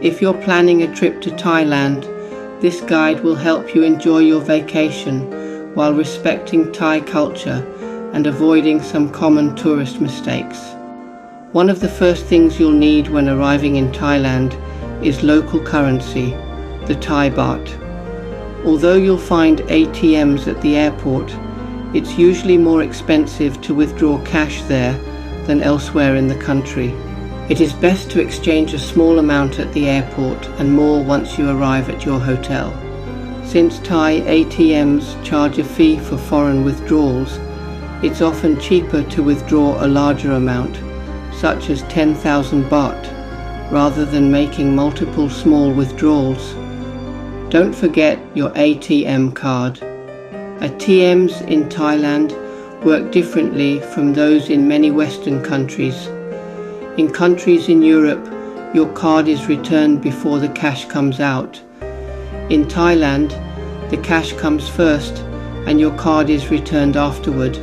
If you're planning a trip to Thailand, this guide will help you enjoy your vacation while respecting Thai culture and avoiding some common tourist mistakes. One of the first things you'll need when arriving in Thailand is local currency, the Thai baht. Although you'll find ATMs at the airport, it's usually more expensive to withdraw cash there than elsewhere in the country. It is best to exchange a small amount at the airport and more once you arrive at your hotel. Since Thai ATMs charge a fee for foreign withdrawals, it's often cheaper to withdraw a larger amount, such as 10,000 baht, rather than making multiple small withdrawals. Don't forget your ATM card. ATMs in Thailand work differently from those in many Western countries. In countries in Europe, your card is returned before the cash comes out. In Thailand, the cash comes first and your card is returned afterward.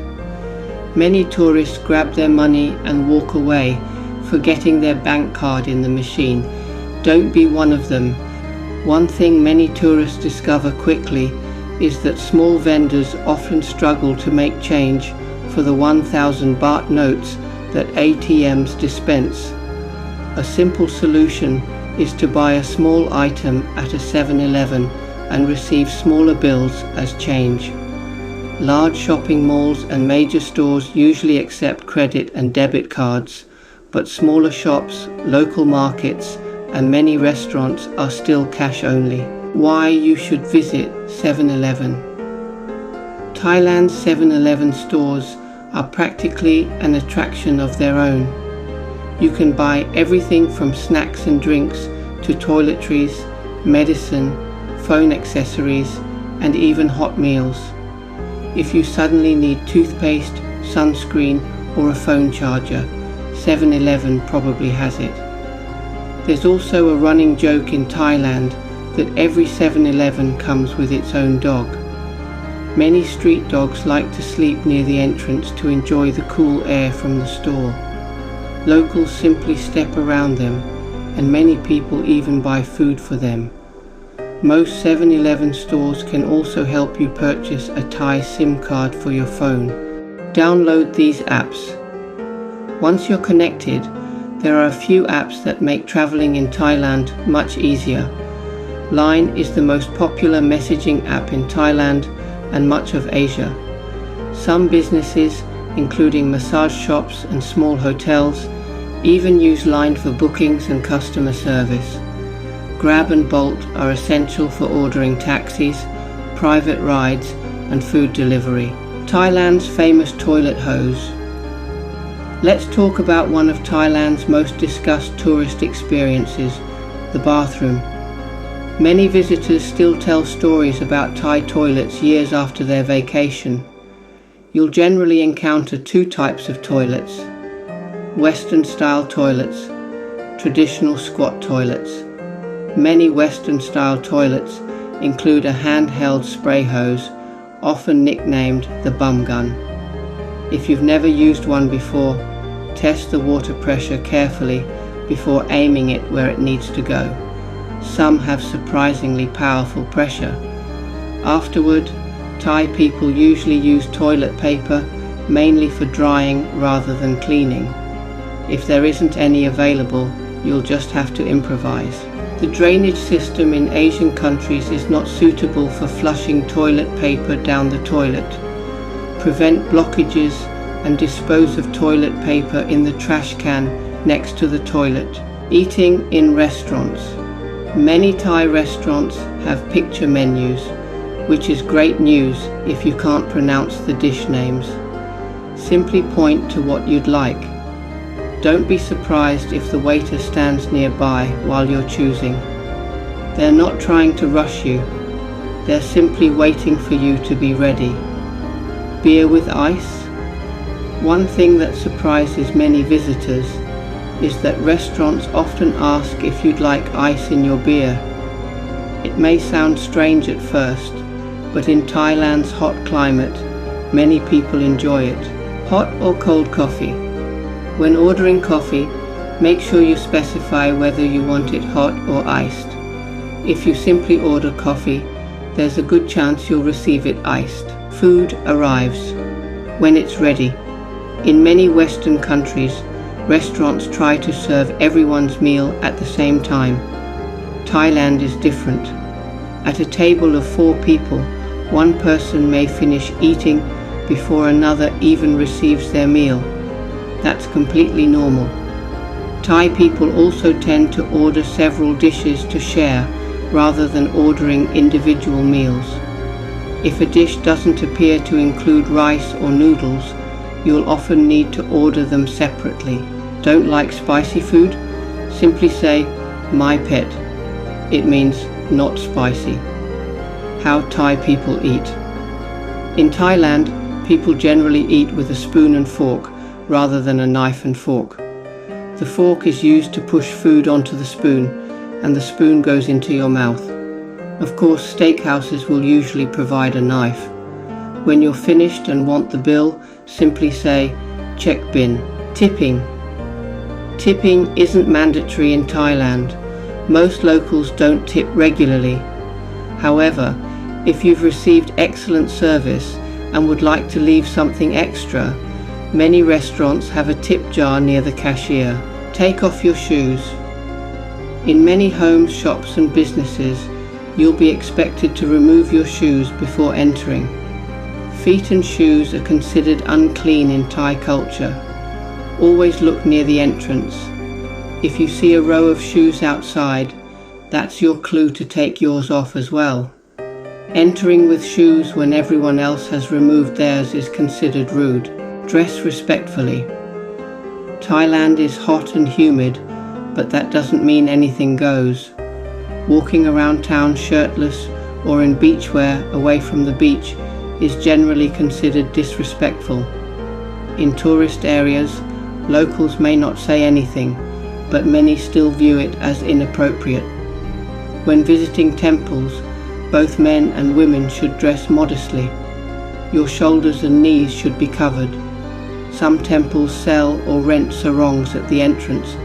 Many tourists grab their money and walk away, forgetting their bank card in the machine. Don't be one of them. One thing many tourists discover quickly is that small vendors often struggle to make change for the 1,000 baht notes that ATMs dispense. A simple solution is to buy a small item at a 7-Eleven and receive smaller bills as change. Large shopping malls and major stores usually accept credit and debit cards, but smaller shops, local markets, and many restaurants are still cash only. Why you should visit 7-Eleven. Thailand's 7-Eleven stores are practically an attraction of their own. You can buy everything from snacks and drinks to toiletries, medicine, phone accessories, and even hot meals. If you suddenly need toothpaste, sunscreen, or a phone charger, 7-Eleven probably has it. There's also a running joke in Thailand that every 7-Eleven comes with its own dog. Many street dogs like to sleep near the entrance to enjoy the cool air from the store. Locals simply step around them, and many people even buy food for them. Most 7-Eleven stores can also help you purchase a Thai SIM card for your phone. Download these apps. Once you're connected, there are a few apps that make traveling in Thailand much easier. Line is the most popular messaging app in Thailand and much of Asia. Some businesses, including massage shops and small hotels, even use Line for bookings and customer service. Grab and Bolt are essential for ordering taxis, private rides, and food delivery. Thailand's famous toilet hose. Let's talk about one of Thailand's most discussed tourist experiences, the bathroom. Many visitors still tell stories about Thai toilets years after their vacation. You'll generally encounter two types of toilets: Western-style toilets, traditional squat toilets. Many Western-style toilets include a handheld spray hose, often nicknamed the bum gun. If you've never used one before, test the water pressure carefully before aiming it where it needs to go. Some have surprisingly powerful pressure. Afterward, Thai people usually use toilet paper mainly for drying rather than cleaning. If there isn't any available, you'll just have to improvise. The drainage system in Asian countries is not suitable for flushing toilet paper down the toilet. Prevent blockages and dispose of toilet paper in the trash can next to the toilet. Eating in restaurants. Many Thai restaurants have picture menus, which is great news if you can't pronounce the dish names. Simply point to what you'd like. Don't be surprised if the waiter stands nearby while you're choosing. They're not trying to rush you. They're simply waiting for you to be ready. Beer with ice? One thing that surprises many visitors is that restaurants often ask if you'd like ice in your beer. It may sound strange at first, but in Thailand's hot climate, many people enjoy it. Hot or cold coffee? When ordering coffee, Make sure you specify whether you want it hot or iced. If you simply order coffee, there's a good chance you'll receive it iced. Food arrives when it's ready. In many Western countries, restaurants try to serve everyone's meal at the same time. Thailand is different. At a table of 4 people, one person may finish eating before another even receives their meal. That's completely normal. Thai people also tend to order several dishes to share rather than ordering individual meals. If a dish doesn't appear to include rice or noodles, you'll often need to order them separately. Don't like spicy food? Simply say, "My pet." It means not spicy. How Thai people eat. In Thailand, people generally eat with a spoon and fork rather than a knife and fork. The fork is used to push food onto the spoon, and the spoon goes into your mouth. Of course, steakhouses will usually provide a knife. When you're finished and want the bill, simply say, "Check bin." Tipping. Tipping isn't mandatory in Thailand. Most locals don't tip regularly. However, if you've received excellent service and would like to leave something extra, many restaurants have a tip jar near the cashier. Take off your shoes. In many homes, shops and businesses, you'll be expected to remove your shoes before entering. Feet and shoes are considered unclean in Thai culture. Always look near the entrance. If you see a row of shoes outside, that's your clue to take yours off as well. Entering with shoes when everyone else has removed theirs is considered rude. Dress respectfully. Thailand is hot and humid, but that doesn't mean anything goes. Walking around town shirtless or in beachwear away from the beach is generally considered disrespectful. In tourist areas, locals may not say anything, but many still view it as inappropriate. When visiting temples, both men and women should dress modestly. Your shoulders and knees should be covered. Some temples sell or rent sarongs at the entrance,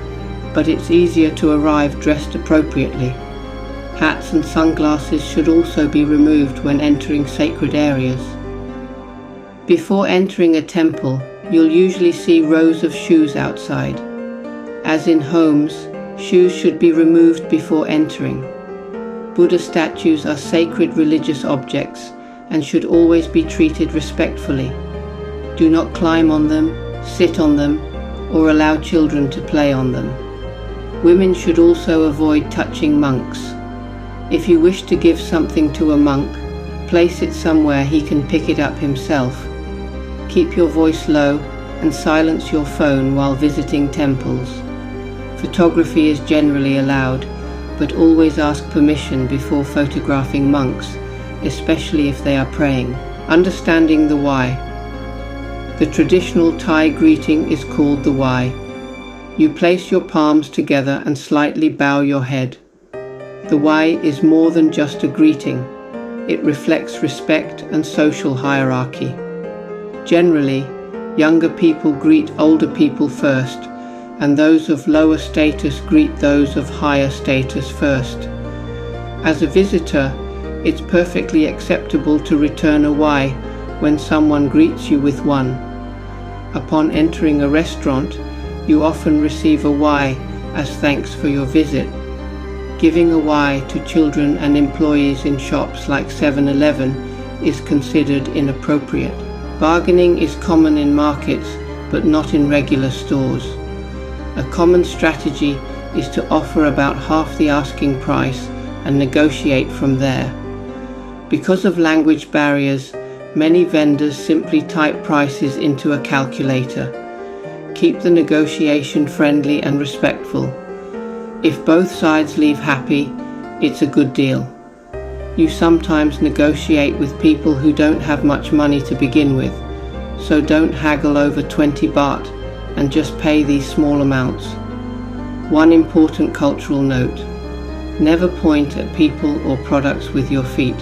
but it's easier to arrive dressed appropriately. Hats and sunglasses should also be removed when entering sacred areas. Before entering a temple, you'll usually see rows of shoes outside. As in homes, shoes should be removed before entering. Buddha statues are sacred religious objects and should always be treated respectfully. Do not climb on them, sit on them, or allow children to play on them. Women should also avoid touching monks. If you wish to give something to a monk, place it somewhere he can pick it up himself. Keep your voice low and silence your phone while visiting temples. Photography is generally allowed, but always ask permission before photographing monks, especially if they are praying. Understanding the why. The traditional Thai greeting is called the Wai. You place your palms together and slightly bow your head. The Wai is more than just a greeting. It reflects respect and social hierarchy. Generally, younger people greet older people first, and those of lower status greet those of higher status first. As a visitor, it's perfectly acceptable to return a Wai when someone greets you with one. Upon entering a restaurant, you often receive a Wai as thanks for your visit. Giving a Wai to children and employees in shops like 7-Eleven is considered inappropriate. Bargaining is common in markets, but not in regular stores. A common strategy is to offer about half the asking price and negotiate from there. Because of language barriers, many vendors simply type prices into a calculator. Keep the negotiation friendly and respectful. If both sides leave happy, it's a good deal. You sometimes negotiate with people who don't have much money to begin with, so don't haggle over 20 baht and just pay these small amounts. One important cultural note: never point at people or products with your feet.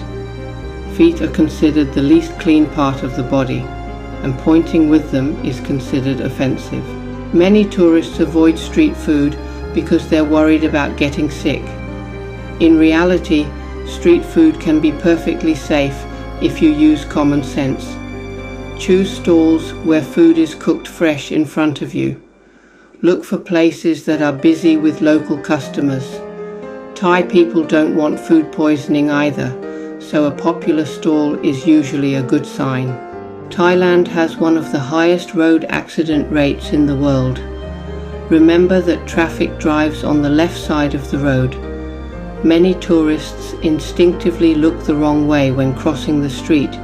Feet are considered the least clean part of the body, and pointing with them is considered offensive. Many tourists avoid street food because they're worried about getting sick. In reality, street food can be perfectly safe if you use common sense. Choose stalls where food is cooked fresh in front of you. Look for places that are busy with local customers. Thai people don't want food poisoning either, so a popular stall is usually a good sign. Thailand has one of the highest road accident rates in the world. Remember that traffic drives on the left side of the road. Many tourists instinctively look the wrong way when crossing the street,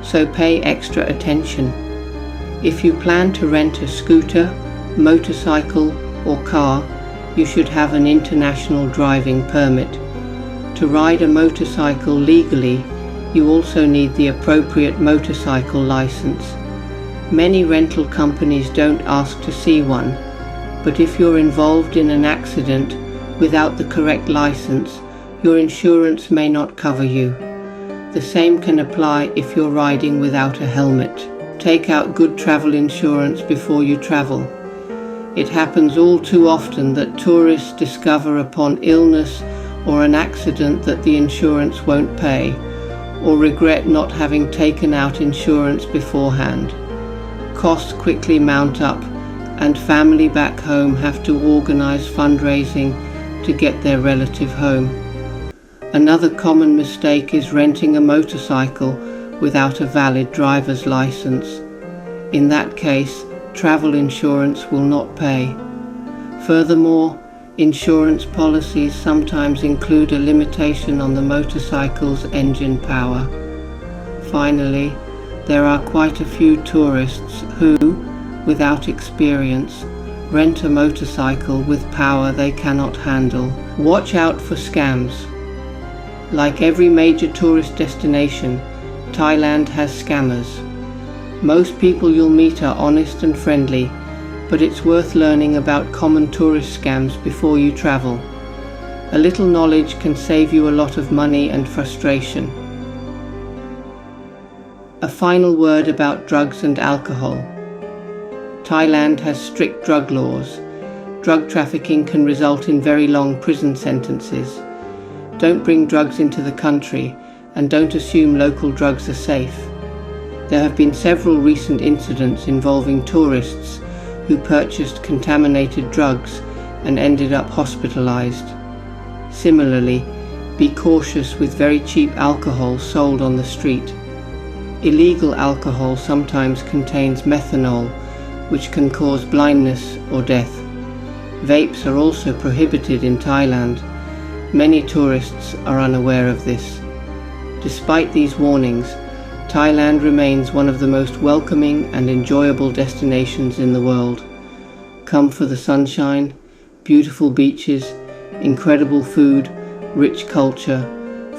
so pay extra attention. If you plan to rent a scooter, motorcycle or car, you should have an international driving permit. To ride a motorcycle legally, you also need the appropriate motorcycle license. Many rental companies don't ask to see one, but if you're involved in an accident without the correct license, your insurance may not cover you. The same can apply if you're riding without a helmet. Take out good travel insurance before you travel. It happens all too often that tourists discover upon illness or an accident that the insurance won't pay, or regret not having taken out insurance beforehand. Costs quickly mount up, and family back home have to organize fundraising to get their relative home. Another common mistake is renting a motorcycle without a valid driver's license. In that case, travel insurance will not pay. Furthermore, insurance policies sometimes include a limitation on the motorcycle's engine power. Finally, there are quite a few tourists who, without experience, rent a motorcycle with power they cannot handle. Watch out for scams. Like every major tourist destination, Thailand has scammers. Most people you'll meet are honest and friendly, but it's worth learning about common tourist scams before you travel. A little knowledge can save you a lot of money and frustration. A final word about drugs and alcohol. Thailand has strict drug laws. Drug trafficking can result in very long prison sentences. Don't bring drugs into the country, and don't assume local drugs are safe. There have been several recent incidents involving tourists who purchased contaminated drugs and ended up hospitalized. Similarly, be cautious with very cheap alcohol sold on the street. Illegal alcohol sometimes contains methanol, which can cause blindness or death. Vapes are also prohibited in Thailand. Many tourists are unaware of this. Despite these warnings, Thailand remains one of the most welcoming and enjoyable destinations in the world. Come for the sunshine, beautiful beaches, incredible food, rich culture,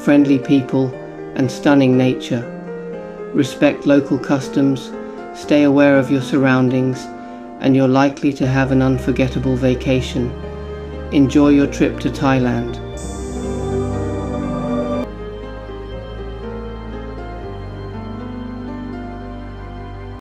friendly people, and stunning nature. Respect local customs, stay aware of your surroundings, and you're likely to have an unforgettable vacation. Enjoy your trip to Thailand.